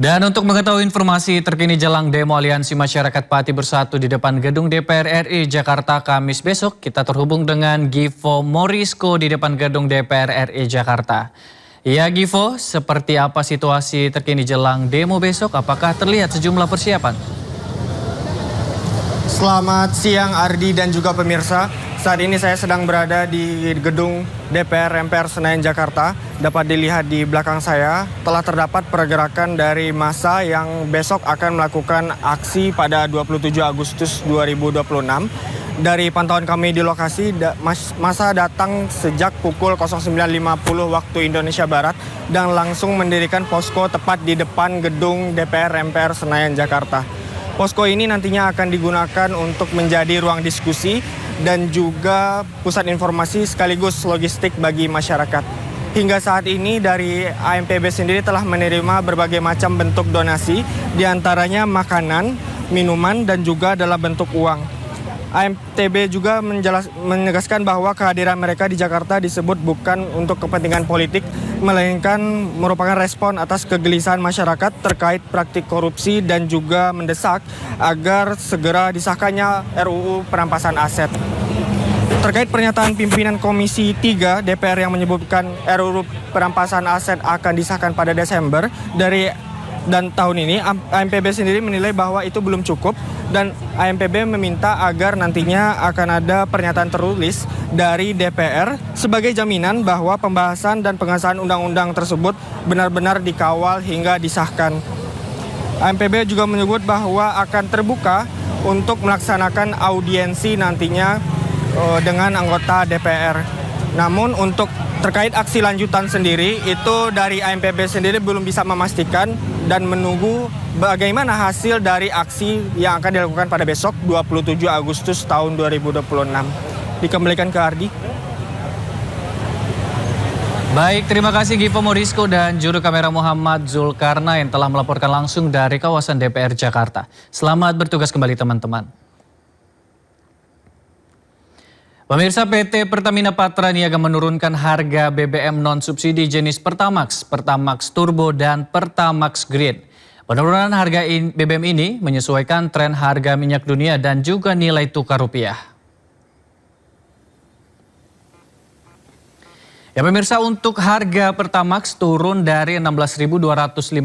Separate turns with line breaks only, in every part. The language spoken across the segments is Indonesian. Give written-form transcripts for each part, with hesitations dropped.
Dan untuk mengetahui informasi terkini jelang demo Aliansi Masyarakat Pati Bersatu di depan Gedung DPR RI Jakarta Kamis besok, kita terhubung dengan Givo Morisko di depan Gedung DPR RI Jakarta. Ya Givo, seperti apa situasi terkini jelang demo besok? Apakah terlihat sejumlah persiapan?
Selamat siang Ardi dan juga pemirsa. Saat ini saya sedang berada di gedung DPR MPR Senayan Jakarta. Dapat dilihat di belakang saya telah terdapat pergerakan dari massa yang besok akan melakukan aksi pada 27 Agustus 2026. Dari pantauan kami di lokasi, massa datang sejak pukul 09.50 waktu Indonesia Barat dan langsung mendirikan posko tepat di depan gedung DPR MPR Senayan Jakarta. Posko ini nantinya akan digunakan untuk menjadi ruang diskusi dan juga pusat informasi sekaligus logistik bagi masyarakat. Hingga saat ini dari AMPB sendiri telah menerima berbagai macam bentuk donasi, diantaranya makanan, minuman, dan juga dalam bentuk uang. AMPB juga menegaskan bahwa kehadiran mereka di Jakarta disebut bukan untuk kepentingan politik, melainkan merupakan respon atas kegelisahan masyarakat terkait praktik korupsi dan juga mendesak agar segera disahkannya RUU perampasan aset. Terkait pernyataan pimpinan Komisi 3 DPR yang menyebutkan RUU perampasan aset akan disahkan pada Desember dan tahun ini, AMPB sendiri menilai bahwa itu belum cukup dan AMPB meminta agar nantinya akan ada pernyataan tertulis dari DPR sebagai jaminan bahwa pembahasan dan pengesahan undang-undang tersebut benar-benar dikawal hingga disahkan. AMPB juga menyebut bahwa akan terbuka untuk melaksanakan audiensi nantinya dengan anggota DPR. Namun untuk terkait aksi lanjutan sendiri, itu dari AMPB sendiri belum bisa memastikan dan menunggu bagaimana hasil dari aksi yang akan dilakukan pada besok 27 Agustus tahun 2026. Dikembalikan ke Ardi.
Baik, terima kasih Givo Morisko dan juru kamera Muhammad Zulkarnain telah melaporkan langsung dari kawasan DPR Jakarta. Selamat bertugas kembali teman-teman. Pemirsa, PT Pertamina Patra Niaga menurunkan harga BBM non-subsidi jenis Pertamax, Pertamax Turbo, dan Pertamax Green. Penurunan harga BBM ini menyesuaikan tren harga minyak dunia dan juga nilai tukar rupiah. Ya pemirsa, untuk harga Pertamax turun dari Rp16.250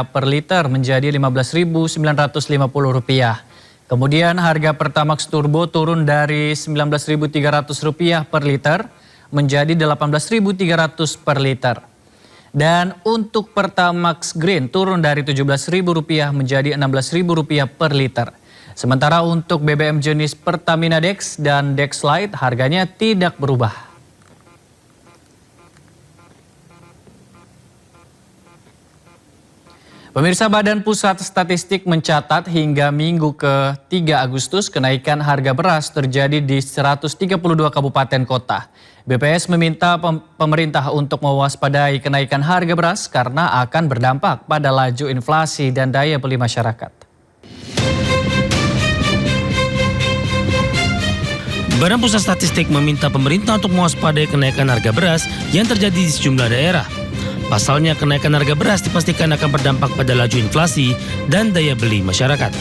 per liter menjadi Rp15.950. Kemudian harga Pertamax Turbo turun dari Rp19.300 per liter menjadi Rp18.300 per liter. Dan untuk Pertamax Green turun dari Rp17.000 menjadi Rp16.000 per liter. Sementara untuk BBM jenis Pertamina Dex dan Dex Lite harganya tidak berubah. Pemirsa, Badan Pusat Statistik mencatat hingga Minggu ke-3 Agustus kenaikan harga beras terjadi di 132 kabupaten kota. BPS meminta pemerintah untuk mewaspadai kenaikan harga beras karena akan berdampak pada laju inflasi dan daya beli masyarakat.
Badan Pusat Statistik meminta pemerintah untuk mewaspadai kenaikan harga beras yang terjadi di sejumlah daerah. Pasalnya, kenaikan harga beras dipastikan akan berdampak pada laju inflasi dan daya beli masyarakat.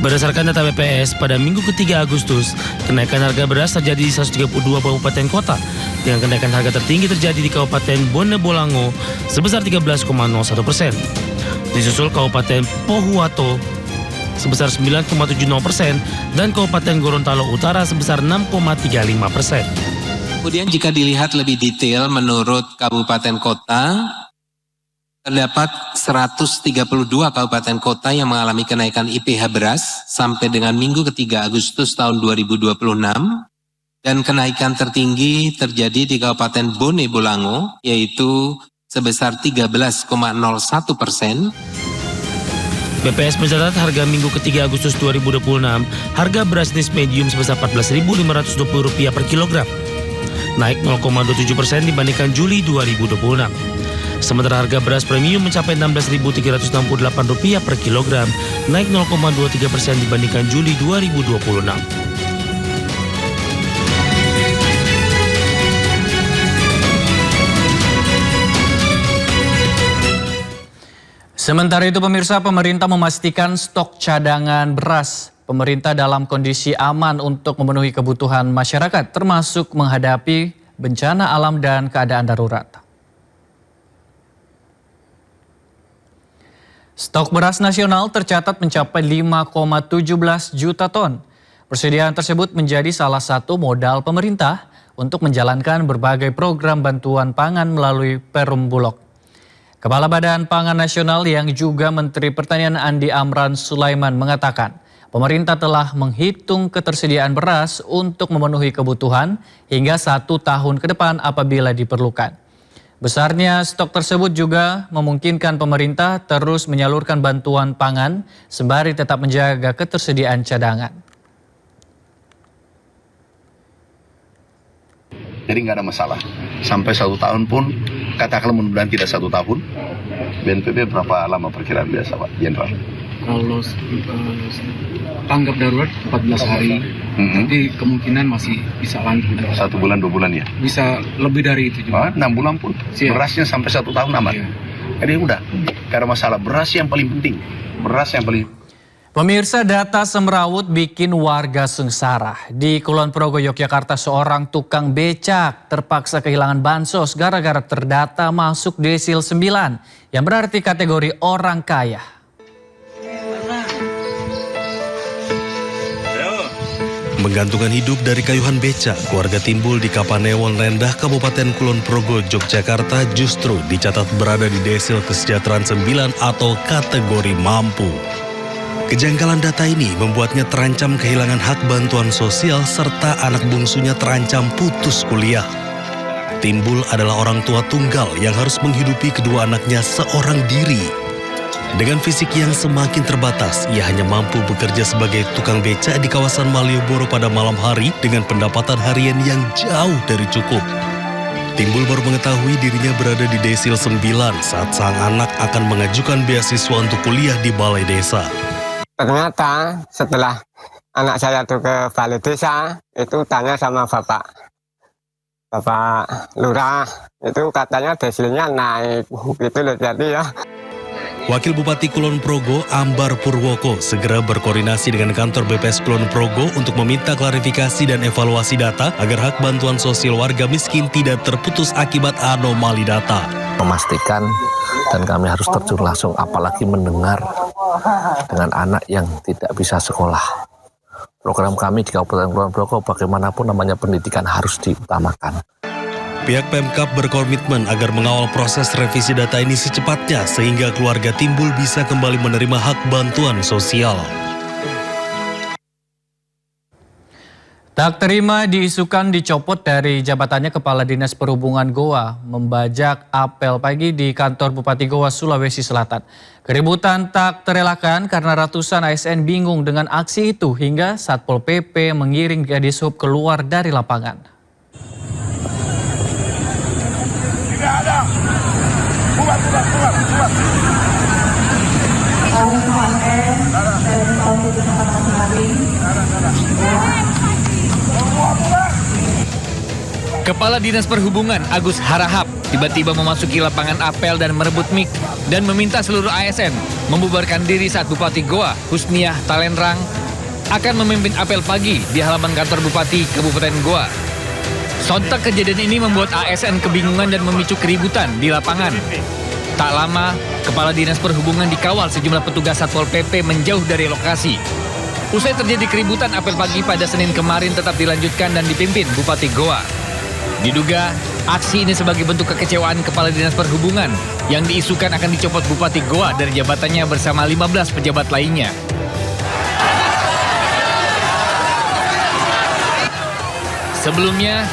Berdasarkan data BPS, pada Minggu ke-3 Agustus, kenaikan harga beras terjadi di 132 kabupaten kota, dengan kenaikan harga tertinggi terjadi di Kabupaten Bone Bolango sebesar 13,01%. Disusul Kabupaten Pohuwato sebesar 9,70% dan Kabupaten Gorontalo Utara sebesar 6,35%.
Kemudian jika dilihat lebih detail menurut kabupaten kota, terdapat 132 kabupaten kota yang mengalami kenaikan IPH beras sampai dengan Minggu ke-3 Agustus tahun 2026. Dan kenaikan tertinggi terjadi di Kabupaten Bone Bolango, yaitu sebesar 13,01%.
BPS mencatat harga Minggu ke-3 Agustus 2026, harga beras jenis medium sebesar Rp14.520 per kilogram. Naik 0,27% dibandingkan Juli 2026. Sementara harga beras premium mencapai Rp16.368 per kilogram, naik 0,23% dibandingkan Juli 2026.
Sementara itu pemirsa, pemerintah memastikan stok cadangan beras pemerintah dalam kondisi aman untuk memenuhi kebutuhan masyarakat, termasuk menghadapi bencana alam dan keadaan darurat. Stok beras nasional tercatat mencapai 5,17 juta ton. Persediaan tersebut menjadi salah satu modal pemerintah untuk menjalankan berbagai program bantuan pangan melalui Perum Bulog. Kepala Badan Pangan Nasional yang juga Menteri Pertanian Andi Amran Sulaiman mengatakan, pemerintah telah menghitung ketersediaan beras untuk memenuhi kebutuhan hingga 1 tahun ke depan apabila diperlukan. Besarnya stok tersebut juga memungkinkan pemerintah terus menyalurkan bantuan pangan sembari tetap menjaga ketersediaan cadangan.
Jadi nggak ada masalah. Sampai 1 tahun pun, katakanlah mudah-mudahan tidak 1 tahun. BNPB berapa lama perkiraan biasa Pak Jenderal?
Kalau tanggap darurat 14 hari, tapi kemungkinan masih bisa lanjut.
1 bulan, 2 bulan ya?
Bisa lebih dari itu juga.
6 bulan pun,
Siap.
Berasnya sampai 1 tahun aman.
Iya.
Jadi udah, karena masalah beras yang paling penting. Beras yang paling
Pemirsa, data semrawut bikin warga sengsara. Di Kulon Progo, Yogyakarta, seorang tukang becak terpaksa kehilangan bansos gara-gara terdata masuk desil 9 yang berarti kategori orang kaya.
Menggantungkan hidup dari kayuhan beca, keluarga Timbul di Kapanewon Rendah, Kabupaten Kulon Progo, Yogyakarta justru dicatat berada di desil kesejahteraan 9 atau kategori mampu. Kejanggalan data ini membuatnya terancam kehilangan hak bantuan sosial serta anak bungsunya terancam putus kuliah. Timbul adalah orang tua tunggal yang harus menghidupi kedua anaknya seorang diri. Dengan fisik yang semakin terbatas, ia hanya mampu bekerja sebagai tukang beca di kawasan Malioboro pada malam hari dengan pendapatan harian yang jauh dari cukup. Timbul baru mengetahui dirinya berada di desil 9 saat sang anak akan mengajukan beasiswa untuk kuliah di balai desa.
Ternyata setelah anak saya tuh ke balai desa, itu tanya sama Bapak Lurah, itu katanya desilnya naik, gitu loh, jadi ya.
Wakil Bupati Kulon Progo, Ambar Purwoko, segera berkoordinasi dengan kantor BPS Kulon Progo untuk meminta klarifikasi dan evaluasi data agar hak bantuan sosial warga miskin tidak terputus akibat anomali data.
Memastikan dan kami harus terjun langsung, apalagi mendengar dengan anak yang tidak bisa sekolah. Program kami di Kabupaten Kulon Progo bagaimanapun namanya pendidikan harus diutamakan.
Pihak Pemkab berkomitmen agar mengawal proses revisi data ini secepatnya sehingga keluarga Timbul bisa kembali menerima hak bantuan sosial.
Tak terima diisukan dicopot dari jabatannya Kepala Dinas Perhubungan Goa membajak apel pagi di kantor Bupati Goa, Sulawesi Selatan. Keributan tak terelakkan karena ratusan ASN bingung dengan aksi itu hingga Satpol PP mengiring Kadishub keluar dari lapangan. Tidak ada. Buat.
Kepala Dinas Perhubungan Agus Harahap tiba-tiba memasuki lapangan apel dan merebut mic dan meminta seluruh ASN membubarkan diri saat Bupati Goa, Husniah Talenrang, akan memimpin apel pagi di halaman kantor Bupati Kabupaten Goa. Sontak kejadian ini membuat ASN kebingungan dan memicu keributan di lapangan. Tak lama, Kepala Dinas Perhubungan dikawal sejumlah petugas Satpol PP menjauh dari lokasi. Usai terjadi keributan, apel pagi pada Senin kemarin tetap dilanjutkan dan dipimpin Bupati Goa. Diduga, aksi ini sebagai bentuk kekecewaan Kepala Dinas Perhubungan yang diisukan akan dicopot Bupati Goa dari jabatannya bersama 15 pejabat lainnya. Sebelumnya,